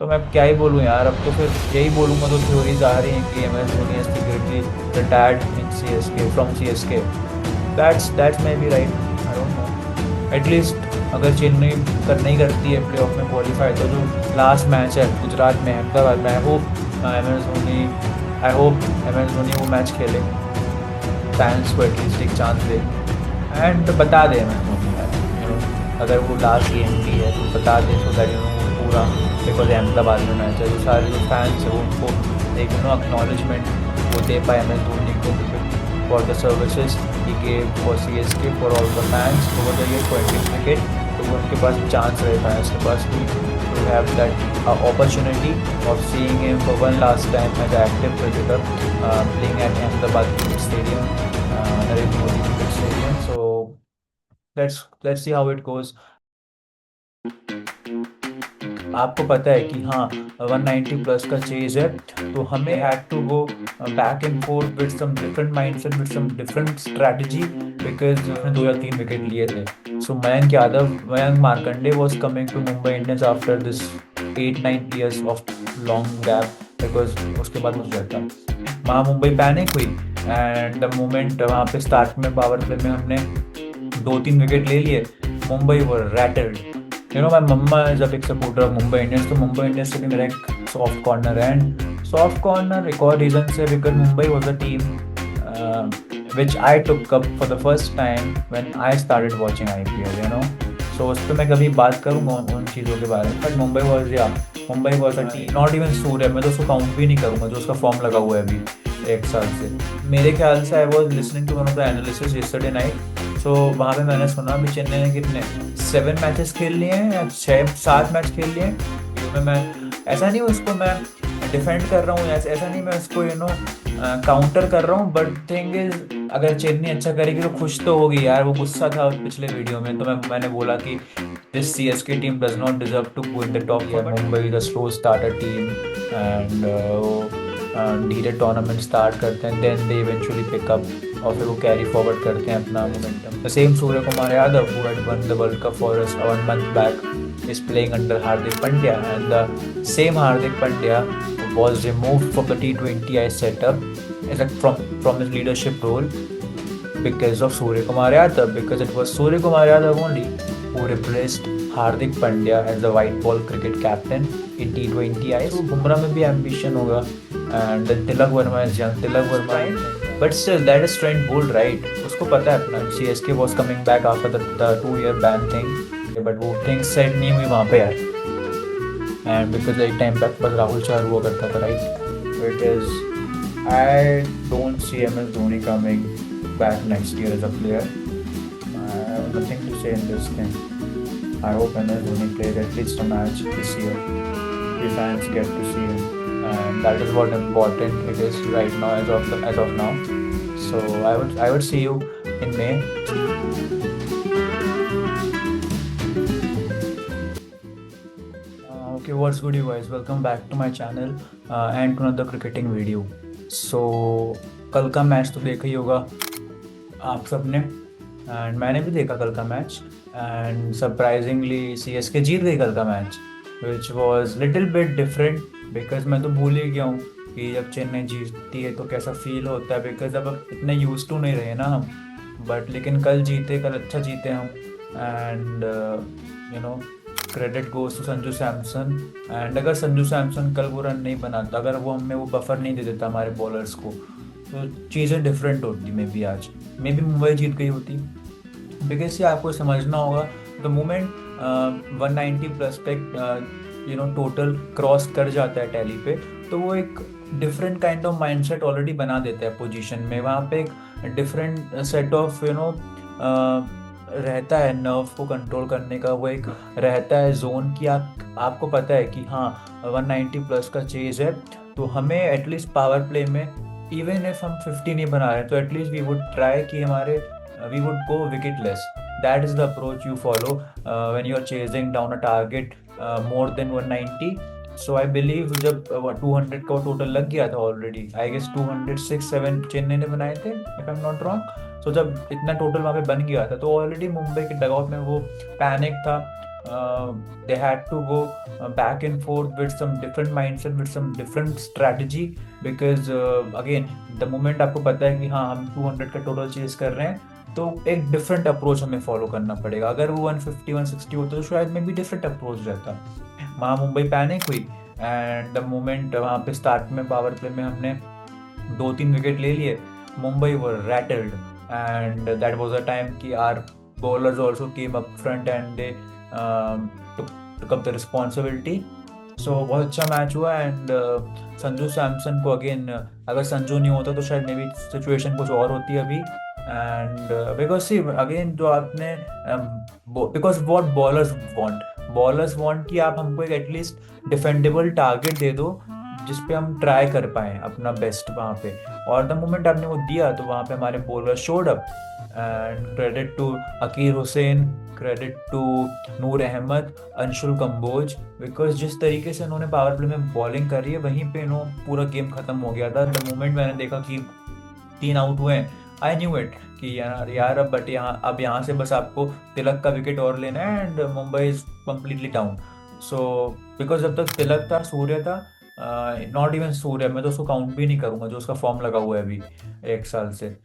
तो मैं अब क्या ही बोलूँ यार, अब तो फिर यही बोलूँगा तो थ्योरीज आ रही हैं कि M S Dhoni has secretly retired in CSK from CSK. That's maybe right. I don't know. At least अगर चेन्नई नहीं करती है प्लेऑफ में क्वालिफाई, तो जो लास्ट मैच है गुजरात में अहमदाबाद में, I hope M S Dhoni वो मैच खेले, फैंस को एटलीस्ट एक चांस दे एंड बता दे एम एस धोनी यार, अगर वो लास्ट गेम भी है तो बता दे, सो दैट वो पूरा, बिकॉज अहमदाबाद में मैच है, जो सारे जो फैंस है वो उनको एक एक्नॉलेजमेंट वो दे पाए एम एस धोनी को for the services he gave for CSK, for all the fans over the year for Indian cricket. तो वो उनके पास चांस रहे फैंस के पास भी to have that opportunity of seeing him for one last time as an active cricketer, playing at Ahmedabad Cricket Stadium, Narendra Modi Cricket Stadium. So let's see how it goes. आपको पता है कि हाँ 190 plus का chase है, तो हमें had to go back and forth with some different mindset, with some different strategy, because उसने 2 या 3 विकेट लिए थे। So Mayank Markande was coming to Mumbai Indians after this 8-9 years of long gap, because उसके बाद मुझे लगता वहाँ मुंबई पैनिक हुई एंड द मोमेंट वहाँ पे स्टार्ट में पावर प्ले में हमने 2-3 विकेट ले लिए, Mumbai were rattled. My mamma is a big supporter of Mumbai Indians, तो मुंबई इंडियंस से भी मेरा एक सॉफ्ट कॉर्नर है, एंड सॉफ्ट कॉर्नर एक और रीजन से because Mumbai was a team which I took up for the first time when I started watching IPL, so उस पर मैं कभी बात करूँगा उन चीज़ों के बारे में, but Mumbai was a team, not even Surya, मैं तो उसको काउंट भी नहीं करूँगा जो उसका फॉर्म लगा हुआ है अभी 1 साल से। मेरे ख्याल से I was listening to one of the analysis yesterday night, so वहाँ पे मैंने सुना भी चेन्नई ने कितने 7 मैचेस खेल लिए हैं या 6-7 मैच खेल लिए हैं, जिसमें मैं ऐसा नहीं उसको मैं डिफेंड कर रहा हूँ, ऐसा नहीं मैं उसको काउंटर कर रहा हूँ, बट थिंग इज अगर चेन्नई अच्छा करेगी तो खुश तो होगी यार, वो गुस्सा था पिछले वीडियो में, तो मैंने बोला कि this CSK team does not deserve to go in the top, Mumbai is a slow starter team and धीरे टूर्नामेंट स्टार्ट करते हैं, देन दे इवेंचुअली पिकअप और फिर वो कैरी फॉरवर्ड करते हैं अपना momentum. The same Surya Kumar Yadav who had one the world cup for us 1 month back is playing under Hardik Pandya, and the same Hardik Pandya was removed from the T20I setup as from his leadership role because of Surya Kumar Yadav, because it was Surya Kumar Yadav only who replaced Hardik Pandya as the white ball cricket captain in T20I. So Bumrah में भी ambition होगा, and then Tilak Verma is young, Tilak Verma, but still that is Trent Bolt, right? उसको पता है अपना CSK was coming back after the 2-year ban thing, but वो things set नहीं हुई वहाँ पे यार, एंड बिकॉज एक टाइम तक बस राहुल चार हुआ करता था, right? It is I don't see M S Dhoni coming back next year as a player, nothing to say in this thing. I hope M S Dhoni plays at least a match this year, the fans get to see him, and that is what important it is right now as of now. So I would see you in May. Okay, what's good you guys? Welcome back to my channel and to another cricketing video. So कल का match तो देखा ही होगा आप सबने, and मैंने भी देखा कल का मैच, एंड सरप्राइजिंगली CSK जीत गई कल का match, which was little bit different, because मैं तो भूल ही गया हूँ कि जब चेन्नई जीतती है तो कैसा फील होता है, बिकॉज अब इतने यूज टू नहीं रहे ना हम, बट लेकिन कल जीते, कल अच्छा जीते हम, and credit goes to Sanju Samson. And अगर संजू सैमसन कल वो रन नहीं बनाता, अगर वो हमें वो बफर नहीं दे देता हमारे बॉलर्स को, तो चीज़ें डिफरेंट होती मे बी आज, मे बी मुंबई जीत गई होती, बिकॉज ये आपको समझना होगा द मोमेंट 190 प्लस पे टोटल क्रॉस कर जाता है टैली पे, तो वो एक different kind of mindset already बना देता है पोजीशन में, वहाँ पे एक डिफरेंट सेट ऑफ रहता है नर्व को कंट्रोल करने का, वो एक रहता है जोन की आपको पता है कि हाँ 190 प्लस का चेज है, तो हमें एटलीस्ट पावर प्ले में इवन इफ हम 50 नहीं बना रहे तो एटलीस्ट वी वुड ट्राई कि we would go wicketless. That is the approach you follow when you are chasing down a target more than 190। So I believe जब 200 का total लग गया था ऑलरेडी, आई गेस 206-7 चेन्नई ने बनाए थे if I am not wrong. So जब इतना टोटल वहाँ पे बन गया था तो ऑलरेडी मुंबई के डगआउट में वो पैनिक था, they had to go back and forth with some different mindset, with some different strategy, because again, the moment आपको पता है कि हाँ हम 200 का टोटल चेज कर रहे हैं, तो एक डिफरेंट अप्रोच हमें फॉलो करना पड़ेगा। अगर वो 150 160 होता तो शायद में भी डिफरेंट अप्रोच रहता। वहाँ मुंबई पैनिक हुई, एंड द मोमेंट वहाँ पे स्टार्ट में पावर प्ले में हमने 2-3 विकेट ले लिए, Mumbai were rattled, and that was a time कि our bowlers also came up front and they took up the responsibility। सो बहुत अच्छा मैच हुआ, एंड संजू सैमसन को अगेन, अगर संजू नहीं होता तो शायद मे बी सिचुएशन कुछ और होती अभी। एंड बिकॉज सी अगेन जो आपने, बिकॉज वॉट बॉलर्स वांट कि आप हमको एक एटलीस्ट डिफेंडेबल टारगेट दे दो जिस पे हम ट्राई कर पाए अपना बेस्ट वहाँ पे। और द मोमेंट आपने वो दिया तो वहाँ पे हमारे bowler showed up, and credit to Akeal Hosein, credit to Noor Ahmad, Anshul Kamboj, because जिस तरीके से उन्होंने पावर प्ले में बॉलिंग करी है वहीं पे पूरा गेम खत्म हो गया था। द मोमेंट मैंने देखा कि 3 आउट हुए हैं, आई न्यू इट कि यार अब यहाँ से बस आपको तिलक का विकेट और लेना है, and Mumbai is completely down. So because जब तक तिलक था, सूर्य था, नॉट इवन सूर्य, मैं तो उसको काउंट भी नहीं करूंगा जो उसका फॉर्म लगा हुआ है अभी 1 साल से।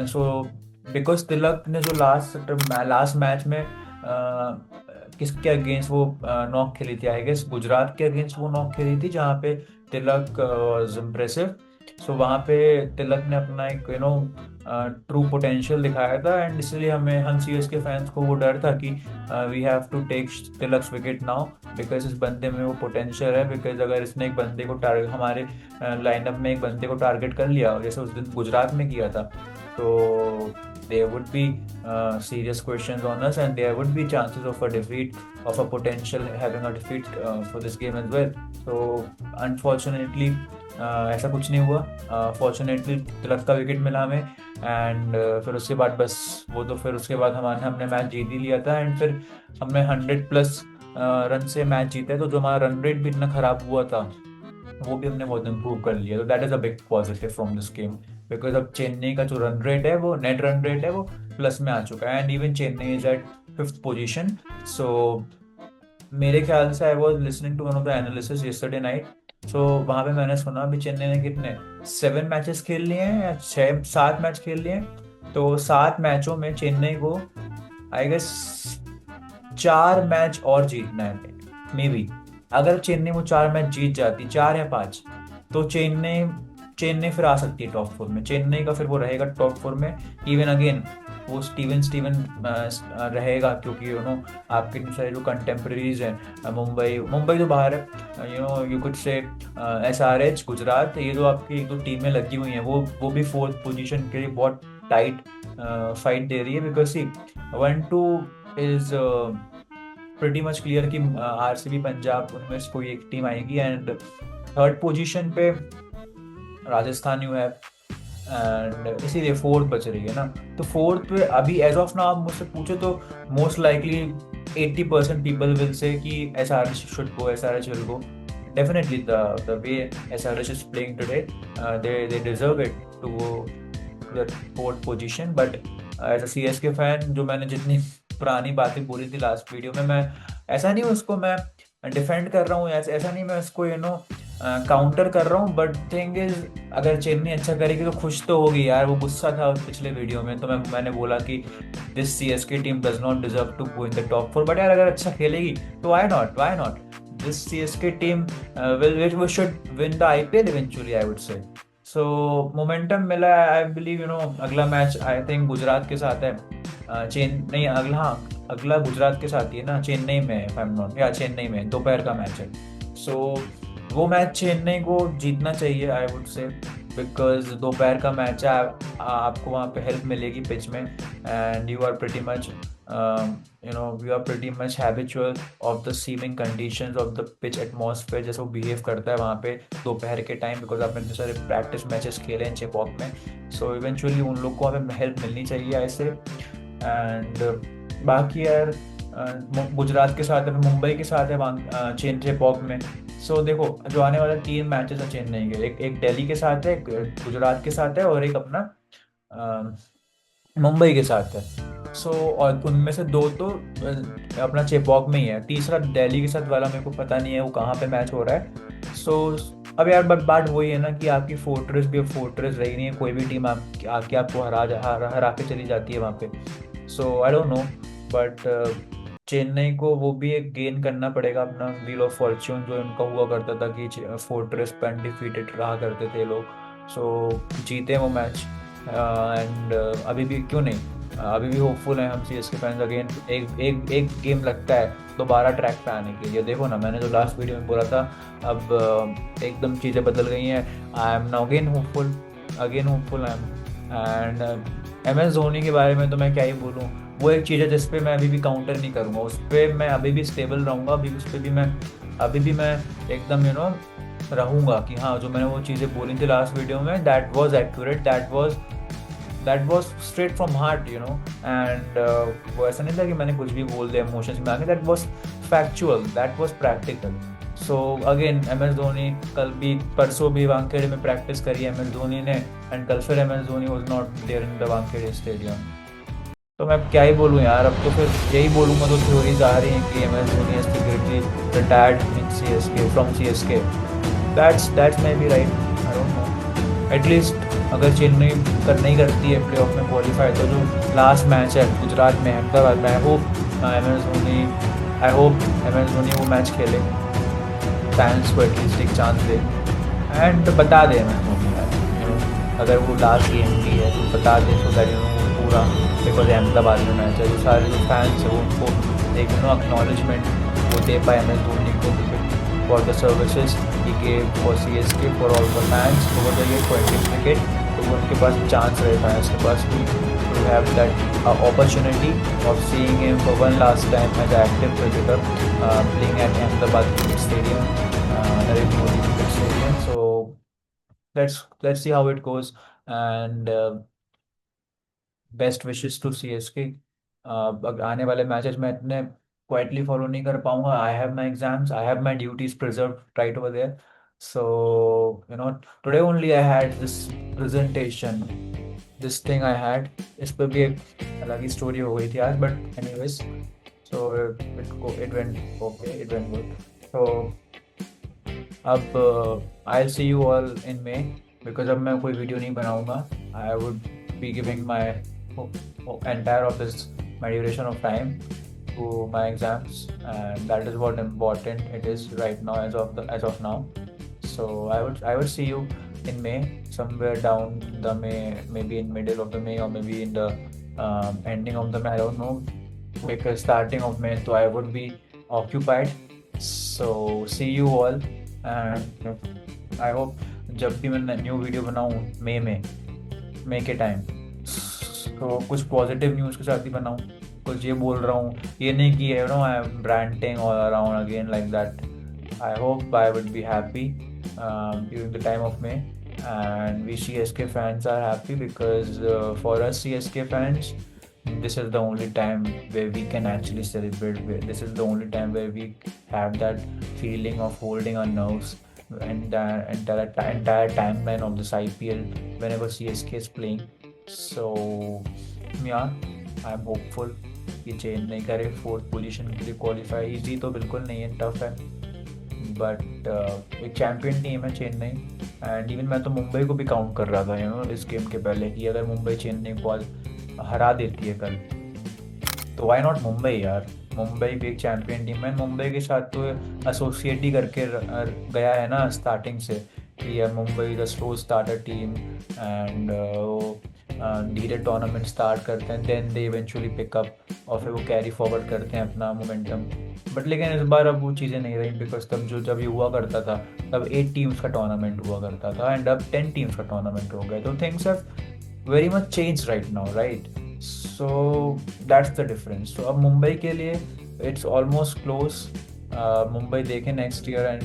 सो बिकॉज तिलक ने जो लास्ट मैच में किसके अगेंस्ट वो नॉक खेली थी, आई गेस गुजरात के अगेंस्ट वो नॉक खेली थी, जहाँ पे तिलक वाज इम्प्रेसिव। सो वहाँ पे तिलक ने अपना एक ट्रू पोटेंशियल दिखाया था, एंड इसलिए हम सीएस के फैंस को वो डर था कि we have to take Tilak's wicket now, because इस बंदे में वो पोटेंशियल है। बिकॉज अगर इसने एक बंदे को टारगेट, हमारे लाइनअप में एक बंदे को टारगेट कर लिया जैसे उस दिन गुजरात में किया था, तो there would be serious questions on us, and there would be chances of a defeat, of a potential having a defeat for this game as well। So unfortunately ऐसा कुछ नहीं हुआ। फॉर्चुनेटली तिलक का विकेट मिला हमें, एंड फिर उसके बाद बस वो तो फिर उसके बाद हमने मैच जीत ही लिया था, एंड फिर हमने 100+ रन से मैच जीते, तो जो हमारा रन रेट भी इतना खराब हुआ था वो भी हमने बहुत इम्प्रूव कर लिया। तो that is a big positive from this game, because अब चेन्नई का जो रन रेट है, वो नेट रन रेट है, वो प्लस में आ चुका है, and even Chennai is at 5th position. So मेरे ख्याल से I was listening to one of the analysis yesterday night. So वहाँ पे मैंने सुना अभी चेन्नई ने कितने 7 मैचेस खेल लिए हैं या 6-7 मैच खेल लिए हैं, तो 7 मैचों में चेन्नई को आई गेस 4 मैच और जीतना है मे बी। अगर चेन्नई वो 4 मैच जीत जाती, 4 या 5, तो चेन्नई चेन्नई फिर आ सकती है टॉप 4 में। चेन्नई का फिर वो रहेगा टॉप 4 में। इवन अगेन वो स्टीवन रहेगा, क्योंकि आपके इतने सारे जो कंटेम्प्रेरीज हैं, मुंबई तो बाहर है, you could say SRH Gujarat, ये जो आपकी 1-2 टीमें लगी हुई हैं, वो भी 4th पोजीशन के लिए बहुत टाइट फाइट दे रही है, because see 1-2 is pretty much clear कि RCB पंजाब उनमें से कोई एक टीम आएगी, एंड 3rd पोजीशन पे राजस्थान यू है, एंड इसीलिए 4th बच रही है ना। तो 4th पे अभी एज ऑफ नाउ आप मुझसे पूछो तो most likely 80% people will say कि SRH should go, SRH will go definitely. The way SRH is playing today, they deserve it to go to the 4th position. But as a CSK fan, जो मैंने जितनी पुरानी बातें बोली थी last video में, मैं ऐसा नहीं उसको मैं डिफेंड कर रहा हूँ, ऐसा नहीं मैं उसको काउंटर कर रहा हूँ, बट थिंग इज अगर चेन्नई अच्छा करेगी तो खुश तो होगी यार। वो गुस्सा था पिछले वीडियो में, तो मैंने बोला कि this CSK team does not deserve to go in the top 4, but यार अगर अच्छा खेलेगी तो why not this CSK team will should win the IPL eventually, I would say. So momentum मिला है, आई बिलीव अगला मैच आई थिंक गुजरात के साथ है, नहीं अगला गुजरात के साथ ही है ना, चेन्नई में, इफ आई एम नॉट, या चेन्नई में दोपहर का मैच है। सो वो मैच चेन्नई को जीतना चाहिए, आई वुड से, बिकॉज दोपहर का मैच है, आपको वहाँ पे हेल्प मिलेगी पिच में, and you are pretty much we are pretty much habitual of the seaming conditions of the pitch atmosphere, जैसे वो बिहेव करता है वहाँ पे दोपहर के टाइम, बिकॉज आपने इतने सारे प्रैक्टिस मैचेस खेले हैं चेपॉक में। सो इवेंचुअली उन लोग को वहाँ पे हेल्प मिलनी चाहिए ऐसे। एंड बाकी यार गुजरात के साथ है, मुंबई के साथ है चेपॉक में। सो देखो जो आने वाले 3 मैचेस है चेन्नई के, एक दिल्ली के साथ है, एक गुजरात के साथ है, और एक अपना मुंबई के साथ है। सो और उनमें से दो तो अपना चेपॉक में ही है, तीसरा दिल्ली के साथ वाला मेरे को पता नहीं है वो कहाँ पे मैच हो रहा है। सो अब यार बात वही है ना कि आपकी फोर्ट्रेस भी अब फोर्ट्रेस रही नहीं है, कोई भी टीम आप आके आपको हरा के चली जाती है वहाँ पे। So I don't know, but Chennai को वो भी एक गेन करना पड़ेगा अपना व्हील ऑफ फॉर्च्यून जो उनका हुआ करता था कि फोर्ट्रेस पे अनडिफीटेड रहा करते थे लोग। सो जीते वो मैच, एंड अभी भी क्यों नहीं, अभी भी होपफुल है हम सीएसके फैंस अगेन। एक एक एक गेम लगता है दोबारा ट्रैक पे आने के लिए। देखो ना, मैंने जो लास्ट वीडियो में बोला था, अब एकदम चीज़ें बदल गई हैं। I am now again hopeful I am. And M S Dhoni के बारे में तो मैं क्या ही बोलूँ, वो एक चीज़ है जिस पे मैं अभी भी काउंटर नहीं करूँगा, उस पर मैं अभी भी स्टेबल रहूँगा, अभी भी मैं एकदम रहूँगा कि हाँ जो मैंने वो चीज़ें बोली थी लास्ट वीडियो में, that was accurate, that was straight from heart and वो ऐसा नहीं था कि मैंने कुछ भी बोल दिया इमोशंस में आके, that was factual, that was practical. So again M S Dhoni, कल भी परसों भी वानखेड़े में प्रैक्टिस करी एम एस धोनी ने, एंड कल फिर M S Dhoni was not there in the Wankhede stadium. तो मैं क्या ही बोलूँ यार, अब तो फिर यही बोलूँगा, तो थ्योरीज आ रही हैं कि M S Dhoni has secretly retired in CSK from CSK। That's maybe right, I don't know. At least अगर चेन्नई नहीं करती है प्लेऑफ में क्वालिफाई, तो जो लास्ट मैच है गुजरात में अहमदाबाद में, I hope M S Dhoni वो मैच खेले, फैंस को एटलीस्ट एक चांस दे, एंड बता दे एम एस धोनी यार, अगर वो लास्ट गेम भी है तो बता दे, सो दैट पूरा, बिकॉज अहमदाबाद में मैच है, जो सारे जो फैंस हैं उनको एक एक्नॉलेजमेंट वो दे पाए एम एस धोनी को for the services he gave for CSK, for all the fans over the year for Indian cricket. तो वो उनके पास चांस रहे फैंस के पास भी to have that opportunity of seeing him for one last time as active cricketer playing at Ahmedabad stadium, Narendra Modi cricket stadium. So let's see how it goes, and best wishes to CSK। आने वाले matches में इतने quietly follow नहीं कर पाऊंगा, I have my exams, I have my duties preserve right over there. So today only I had this presentation, this thing I had, इस पर भी एक अलग ही स्टोरी हो गई थी आज, but anyways, so it went good. तो अब I see you all in May, because अब मैं कोई वीडियो नहीं बनाऊंगा, I would be giving my entire of this my duration of time to my exams, and that is what important it is right now as of now. So I would see you in May, somewhere down the May, maybe in middle of the May, or maybe in the ending of the May, I don't know, because starting of May so I would be occupied. So see you all, and I hope जब भी मैं new video बनाऊँ मई के time, तो कुछ positive news के साथ ही बनाऊँ, कुछ ये बोल रहा हूँ, ये नहीं कि I am ranting all around again like that. I hope I would be happy during the time of May, and we CSK fans are happy because for us CSK fans, this is the only time where we can actually celebrate, this is the only time where we have that feeling of holding our nerves and the entire timeline of this IPL whenever CSK is playing. So yeah, I'm hopeful कि चेन्नई करे fourth position के लिए qualify. Easy तो बिल्कुल नहीं है, tough है, but एक चैम्पियन टीम है चेन्नई, एंड इवन मैं तो मुंबई को भी काउंट कर रहा था इस गेम के पहले कि अगर मुंबई चेन्नई को आज हरा देती है कल, तो वाई नॉट मुंबई यार, मुंबई भी एक चैम्पियन टीम है, मुंबई के साथ तो एसोसिएट ही करके गया है ना स्टार्टिंग से कि Mumbai the slow starter team, and धीरे टूर्नामेंट स्टार्ट करते हैं, देन दे इवेंचुअली पिकअप, और फिर वो कैरी फॉरवर्ड करते हैं अपना मोमेंटम। बट लेकिन इस बार अब वो चीज़ें नहीं रही, बिकॉज तब जब ये हुआ करता था तब 8 टीम्स का टूर्नामेंट हुआ करता था, एंड अब 10 टीम्स का टूर्नामेंट हो गया, तो things have very much change right now, right? So that's the difference. तो अब मुंबई के लिए इट्स ऑलमोस्ट क्लोज, मुंबई देखें नेक्स्ट ईयर, एंड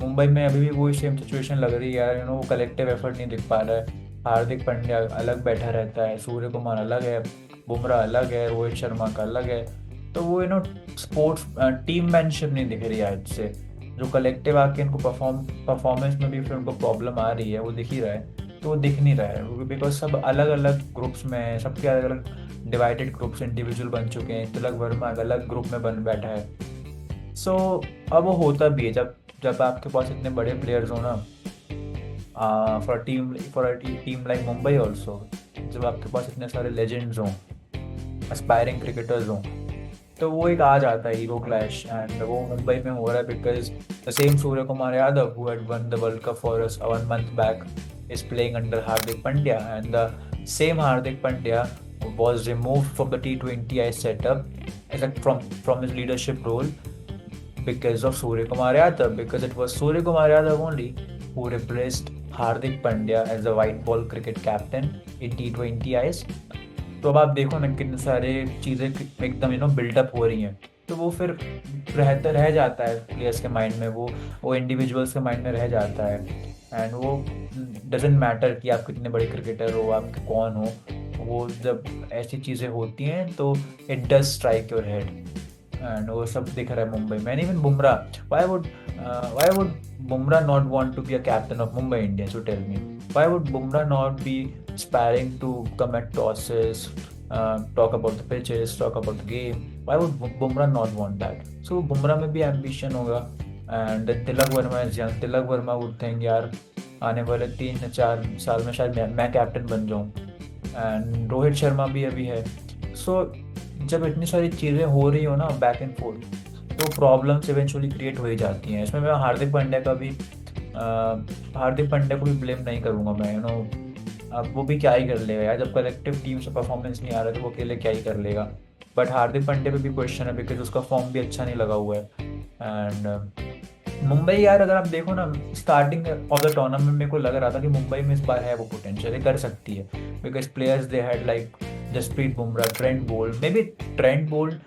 मुंबई में अभी भी वही सेम सिचुएशन लग रही है यार, वो कलेक्टिव एफर्ट नहीं दिख पा रहा है। हार्दिक पांड्या अलग बैठा रहता है, सूर्य कुमार अलग है, बुमराह अलग है, रोहित शर्मा का अलग है, तो वो स्पोर्ट्स टीम मैनशिप नहीं दिख रही है आज से, जो कलेक्टिव आके इनको परफॉर्मेंस में भी फिर उनको प्रॉब्लम आ रही है, वो दिख ही रहा है, तो वो दिख नहीं रहा है, बिकॉज सब अलग अलग ग्रुप्स में है, सबके अलग अलग डिवाइडेड ग्रुप्स इंडिविजुअल बन चुके हैं, तिलक वर्मा एक अलग ग्रुप में बन बैठा है। सो अब वो होता भी है जब जब आपके पास इतने बड़े प्लेयर्स हो ना, for a team like Mumbai also, जब आपके पास इतने सारे लेजेंड्स हों, एस्पायरिंग क्रिकेटर्स हों, तो वो एक आ जाता है ईगो क्लैश, एंड वो मुंबई में हो रहा है because the same Surya Kumar Yadav who had one the world cup for us 1 month back is playing under Hardik Pandya, and the same Hardik Pandya was removed from the T20I setup from his leadership role because of Surya Kumar Yadav, because it was Surya Kumar Yadav only who replaced Hardik Pandya as the white ball cricket captain in T20Is। तो अब आप देखो ना कितने सारे चीज़ें एकदम buildup हो रही हैं, तो वो फिर रह जाता है प्लेयर्स के माइंड में, वो इंडिविजुअल्स के माइंड में रह जाता है, एंड वो डजेंट मैटर कि आप कितने बड़े क्रिकेटर हो, आप कौन हो, वो जब ऐसी चीज़ें होती हैं तो it does strike your head, and वो सब दिख रहा है मुंबई में। And even Bumrah, why would Bumrah not want to be a captain of Mumbai Indians? You tell me. Why would Bumrah not be aspiring to come at tosses, talk about the pitches, talk about the game? Why would Bumrah not want that? So Bumrah में भी ambition होगा, and then Tilak Verma is young. Tilak Verma would think यार आने वाले 3 4 साल में शायद मैं कैप्टन बन जाऊँ, एंड रोहित शर्मा भी अभी है। सो जब इतनी सारी चीज़ें हो रही हो ना बैक एंड फोर्थ, तो प्रॉब्लम्स इवेंचुअली क्रिएट हो ही जाती हैं। इसमें मैं हार्दिक पांड्या को भी ब्लेम नहीं करूँगा मैं, अब वो भी क्या ही कर लेगा यार, जब कलेक्टिव टीम से परफॉर्मेंस नहीं आ रहा तो वो अकेले क्या ही कर लेगा। बट हार्दिक पांड्या पे भी क्वेश्चन है बिकॉज उसका फॉर्म भी अच्छा नहीं लगा हुआ है। एंड मुंबई यार, अगर आप देखो ना स्टार्टिंग ऑफ द टूर्नामेंट मेरे को लग रहा था कि मुंबई में इस बार है वो पोटेंशियल कर सकती है, because players they had like Jasprit Bumrah, Trent Boult, maybe Trent Boult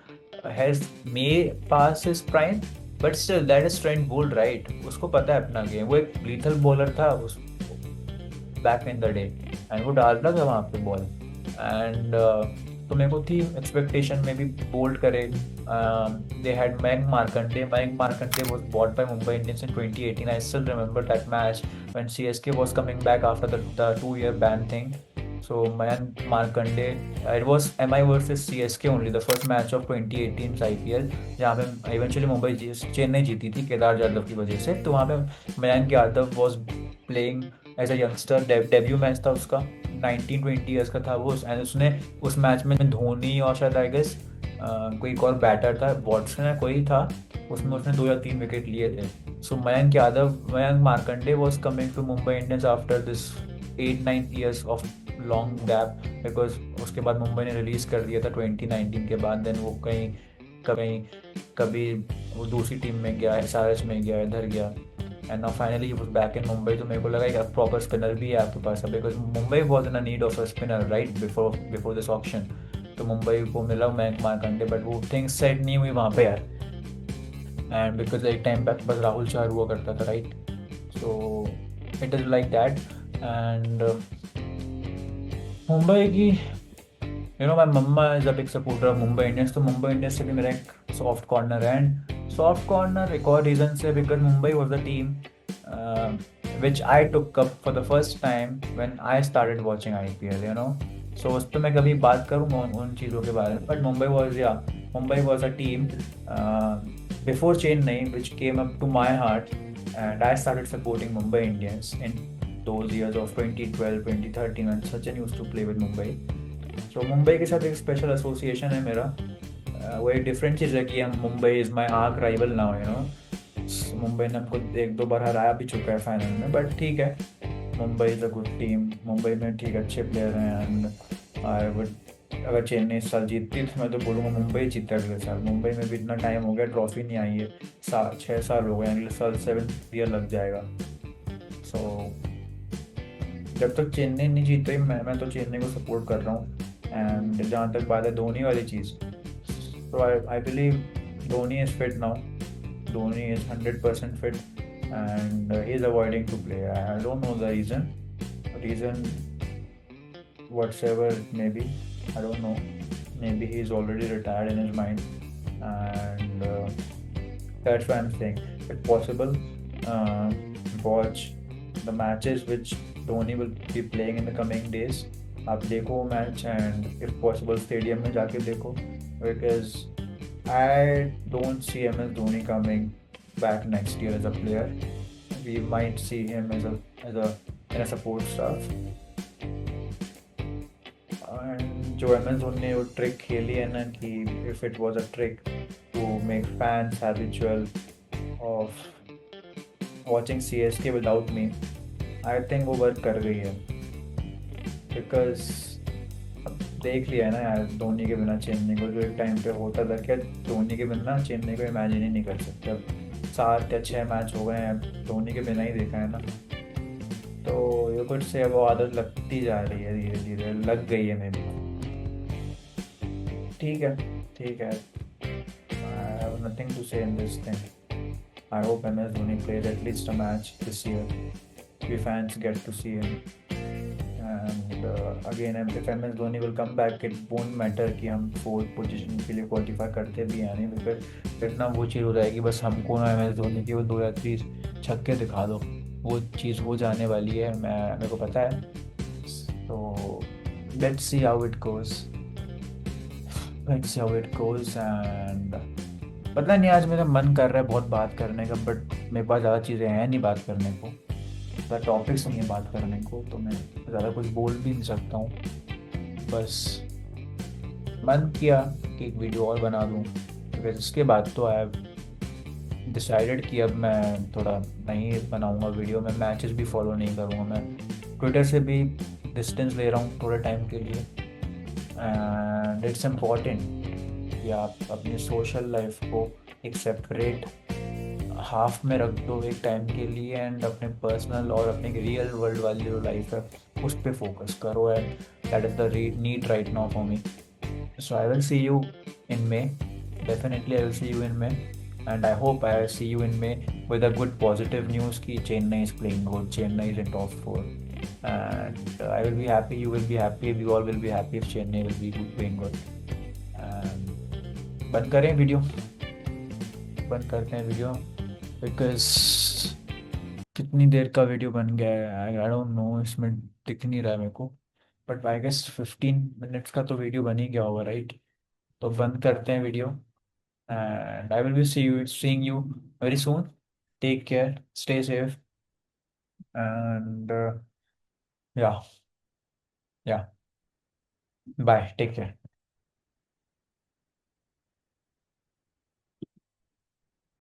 has may pass his prime, but still that is Trent Bolt, right? उसको पता है अपना गेम, वो एक lethal बॉलर था उस back in the day, and वो डालता था वहाँ पे बॉल, एंड तो मेरे को थी एक्सपेक्टेशन में भी बोल्ड करे। They had Mayank Markande was bought by Mumbai Indians in 2018. I still remember that match when CSK was coming back after the 2-year ban thing. So Mayank Markande, it was MI versus CSK only, the first match of 2018 IPL, जहाँ पे eventually Chennai जीती थी केदार यादव की वजह से। तो वहाँ पे Mayank Yadav was playing as a youngster, debut match था उसका, 19-20 ईयर्स का था वो, एंड उसने उस मैच में धोनी और शायद आई गेस कोई एक और बैटर था, वॉटसन है कोई था, उसमें उसने 2 या 3 विकेट लिए थे। So Mayank Markande was coming to Mumbai Indians after this 8-9 years of long gap, because उसके बाद मुंबई ने रिलीज़ कर दिया था 2019 के बाद। देन वो कभी वो दूसरी टीम में गया, SRH में गया, इधर गया, and now finally he was back in Mumbai. तो मेरे को लगा एक प्रॉपर स्पिनर भी है आपके पास, because Mumbai was in a need of a spinner right before this auction. तो मुंबई को मिला मयंक मार्कंडे, बट वो थिंग्स सेट नहीं हुई वहाँ पे यार, एंड बिकॉज एक टाइम पे बस राहुल चार हुआ करता था right. So it is like that, and Mumbai की my mamma is a big supporter of Mumbai Indians, तो मुंबई इंडियंस से भी मेरा एक सॉफ्ट कॉर्नर है। एंड सॉफ्ट कॉर्नर एक और रीज़न से, because Mumbai was the team which I took up for the first time when I started watching IPL, so उस पर मैं कभी बात करूँगा उन चीज़ों के बारे में। But Mumbai was a team before Chennai which came up to my heart, and I started supporting Mumbai Indians in those years of 2012 2013 when Sachin used to play with Mumbai. So Mumbai के साथ एक स्पेशल एसोसिएशन है मेरा। वो एक डिफरेंट चीज़ है कि हम Mumbai is my arc rival now, Mumbai ने हमको 1-2 बार हराया भी चुका है फाइनल में, बट ठीक है, Mumbai is a good team, Mumbai में ठीक अच्छे प्लेयर हैं। एंड आई वुड, अगर चेन्नई इस साल जीतती तो मैं तो बोलूँगा मुंबई जीतता अगले साल। मुंबई में भी इतना टाइम हो गया, ट्रॉफी नहीं आई है, 6 साल हो गए, अगले साल 7th ईयर लग जाएगा। सो जब तक चेन्नई नहीं जीत रही मैं तो चेन्नई को सपोर्ट कर रहा हूँ। एंड जहाँ तक बात है धोनी वाली चीज़, तो I believe Dhoni is fit now, Dhoni is 100% fit, and he is avoiding to play. I don't know the reason whatsoever it may be, I don't know, maybe he is already retired in his mind, and that's why I'm saying if possible watch the matches which Dhoni will be playing in the coming days, आप देखो match and if possible stadium में जाके देखो, because I don't see M S Dhoni coming back next year as a player. We might see him as a in a support staff. And जो M S Dhoni ने वो trick खेली है ना कि if it was a trick to make fans habitual of watching CSK without me, I think वो work कर गई है, बिकॉज अब देख लिया है ना यार, धोनी के बिना चेन्नई को जो एक टाइम पे होता था, क्या धोनी के बिना चेन्नई को इमेजिन ही नहीं कर सकते। अब 7 या 6 मैच हो गए हैं धोनी के बिना ही देखा है ना, तो ये कुछ से अब वो आदत लगती जा रही है, धीरे धीरे लग गई है मेरे को। ठीक है, ठीक है, I have nothing to say in this thing. I hope M S Dhoni plays at least a match this year. We fans get to see him. And again, if MS Dhoni will come back, it won't matter कि हम fourth position के लिए qualify करते भी या नहीं, because फिर ना वो चीज़ हो जाएगी बस हमको ना MS धोनी की वो 2 या 3 छक्के दिखा दो, वो चीज़ हो जाने वाली है, मैं मेरे को पता है। तो let's see how it goes, let's see how it goes. And पता नहीं आज मेरा मन कर रहा है बहुत बात करने का, बट मेरे पास ज़्यादा चीज़ें हैं नहीं बात करने को, ज़्यादा टॉपिक्स नहीं है बात करने को, तो मैं ज़्यादा कुछ बोल भी नहीं सकता हूँ। बस मन किया कि एक वीडियो और बना दूँ, फिर इसके बाद तो आई डिसाइडेड कि अब मैं थोड़ा नहीं बनाऊँगा वीडियो, मैं मैचेस भी फॉलो नहीं करूँगा, मैं ट्विटर से भी डिस्टेंस ले रहा हूँ थोड़े टाइम के लिए। एंड इट्स इम्पॉर्टेंट कि आप अपनी सोशल लाइफ को एक सेपरेट हाफ में रख दो एक टाइम के लिए, एंड अपने पर्सनल और अपने रियल वर्ल्ड वाली जो लाइफ है उस पर फोकस करो, and that is the need right now for me. So I will see you in May, definitely I will see you in May, and I hope I see you in May with a good positive news कि Chennai is playing good, Chennai is in top 4, and I will be happy, you will be happy, we all will be happy if Chennai will be good, playing good. And बंद करें video, बंद करते हैं video, because कितनी देर का video बन गया है आई डोंट नो, इसमें दिख नहीं रहा है मेरे को, बट आई गेस 15 मिनट्स का तो वीडियो बन ही गया होगा, राइट? तो बंद करते हैं video, and I will be seeing you very soon. Take care, stay safe, and yeah yeah bye, take care.